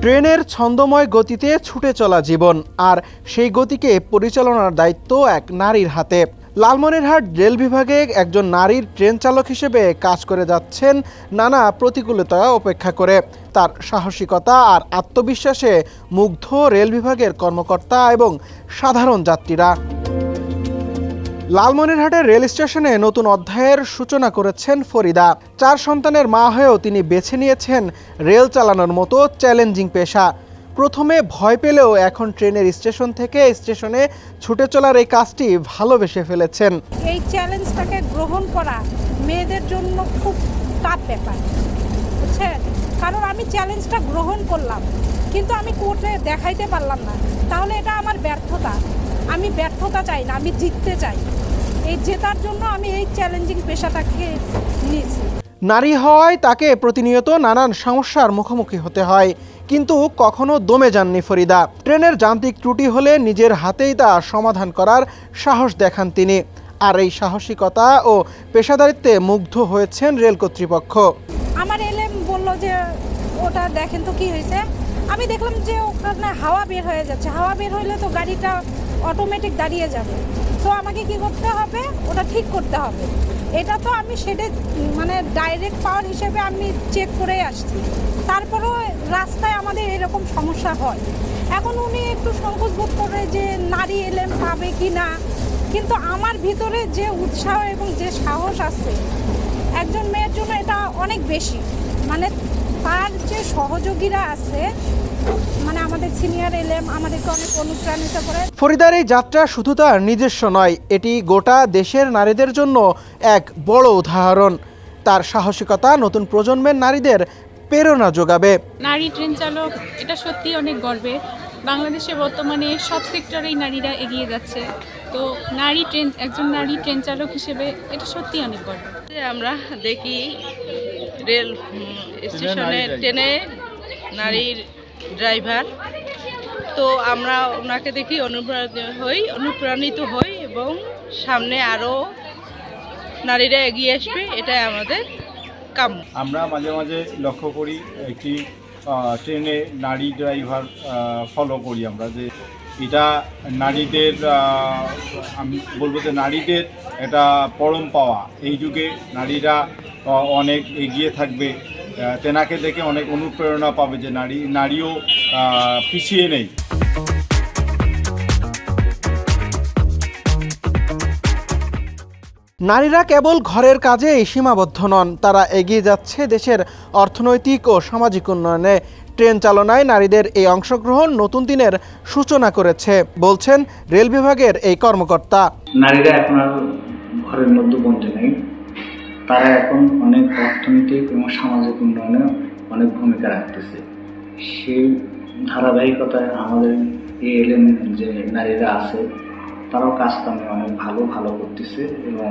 ট্রেনের ছন্দময় গতিতে ছুটে চলা জীবন, আর সেই গতিকে পরিচালনার দায়িত্ব এক নারীর হাতে। লালমনিরহাট রেল বিভাগে একজন নারীর ট্রেন চালক হিসেবে কাজ করে যাচ্ছেন নানা প্রতিকূলতা উপেক্ষা করে। তার সাহসিকতা আর আত্মবিশ্বাসে মুগ্ধ রেল বিভাগের কর্মকর্তা এবং সাধারণ যাত্রীরা। লালমনিরহাটের রেল স্টেশনে নতুন অধ্যায়ের সূচনা করেছেন ফরিদা। 4 সন্তানের মা হয়েও তিনি বেছে নিয়েছেন রেল চালানোর মতো চ্যালেঞ্জিং পেশা। প্রথমে ভয় পেলেও এখন ট্রেনের স্টেশন থেকে স্টেশনে ছুটে চলার এই কাজটি ভালোবেসে ফেলেছেন। এই চ্যালেঞ্জটাকে গ্রহণ করা মেয়েদের জন্য খুব টাফ ব্যাপার, বুঝছেন? কারণ আমি চ্যালেঞ্জটা গ্রহণ করলাম, কিন্তু আমি কোর্টে দেখাইতে পারলাম না, তাহলে এটা আমার ব্যর্থতা। আমি ব্যর্থতা চাই না, আমি জিততে চাই। এই জেতার জন্য আমি এই চ্যালেঞ্জিং পেশাটাকে নিয়েছি। নারী হওয়ায় তাকে প্রতিনিয়ত নানান সমস্যার মুখোমুখি হতে হয়, কিন্তু কখনো দমে যাননি ফরিদা। ট্রেনের যান্ত্রিক ত্রুটি হলে নিজের হাতেই তা সমাধান করার সাহস দেখান তিনি। আর এই সাহসিকতা ও পেশাদারিত্বে মুগ্ধ হয়েছেন রেল কর্তৃপক্ষ। আমার এলএম বলল যে ওটা দেখেন তো কি হয়েছে। আমি দেখলাম যে ওখানে হাওয়া বের হয়ে যাচ্ছে, হাওয়া বের হইলে তো গাড়িটা অটোমেটিক দাঁড়িয়ে যাবে। তো আমাকে কি করতে হবে, ওটা ঠিক করতে হবে। এটা তো আমি সেটা মানে ডাইরেক্ট পাওয়ার হিসেবে আমি চেক করে আসছি, তারপরেও রাস্তায় আমাদের এরকম সমস্যা হয়। এখন উনি একটু সংকোচ বোধ করে যে নারী এলএম পাবে কি না, কিন্তু আমার ভিতরে যে উৎসাহ এবং যে সাহস আছে একজন মেয়ের জন্য এটা অনেক বেশি। মানে তার যে সহযোগীরা আছে, মানে আমাদের সিনিয়র এলএম আমাদেরকে অনেক অনুপ্রাণিত করে। ফরিদার এই যাত্রা শুধু তার নিজস্ব নয়, এটি গোটা দেশের নারীদের জন্য এক বড় উদাহরণ। তার সাহসিকতা নতুন প্রজন্মের নারীদের প্রেরণা যোগাবে। নারী ট্রেন চালক এটা সত্যি অনেক গর্বের। বাংলাদেশে বর্তমানে সব সেক্টরেই নারীরা এগিয়ে যাচ্ছে, তো একজন নারী ট্রেন চালক হিসেবে এটা সত্যি অনেক গর্বের। আমরা দেখি রেল স্টেশনে ট্রেনে নারীর ড্রাইভার, তো আমরা ওনাকে দেখি অনুপ্রাণিত হই এবং সামনে আরও নারীরা এগিয়ে আসবে, এটাই আমাদের কাম্য। আমরা মাঝে মাঝে লক্ষ্য করি একটি ট্রেনে নারী ড্রাইভার ফলো করি আমরা, যে এটা নারীদের, আমি বলবো যে নারীদের এটা পরম পাওয়া। এই যুগে নারীরা অনেক এগিয়ে থাকবে, তেনাকে দেখে অনেক অনুপ্রেরণা পাবে যে নারীও পিছিয়ে নেই। নারীরা কেবল ঘরের কাজেই সীমাবদ্ধ নন, তারা এগিয়ে যাচ্ছে দেশের অর্থনৈতিক ও সামাজিক উন্নয়নে। ট্রেন চালনায় নারীদের এই অংশগ্রহণ নতুন দিনের সূচনা করেছে বলছেন রেল বিভাগের এই কর্মকর্তা। নারীরা এখন আর ঘরের মধ্যে বন্দী নেই, তারা এখন অনেক অর্থনৈতিক এবং সামাজিক উন্নয়নে অনেক ভূমিকা রাখতেছে। সেই ধারাবাহিকতায় আমাদের এএলএম যে নারীরা আছে তারাও কাজকামে অনেক ভালো করতেছে এবং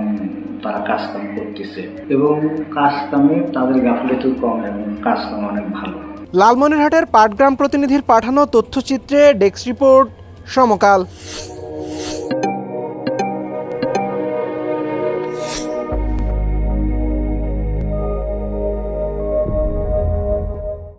তারা কাজকাম করতেছে এবং কাজকামে তাদের গাফিলতিও কম এবং কাজকাম অনেক ভালো। লালমনিরহাটের পাটগ্রাম প্রতিনিধির পাঠানো তথ্যচিত্রে ডেস্ক রিপোর্ট সমকাল।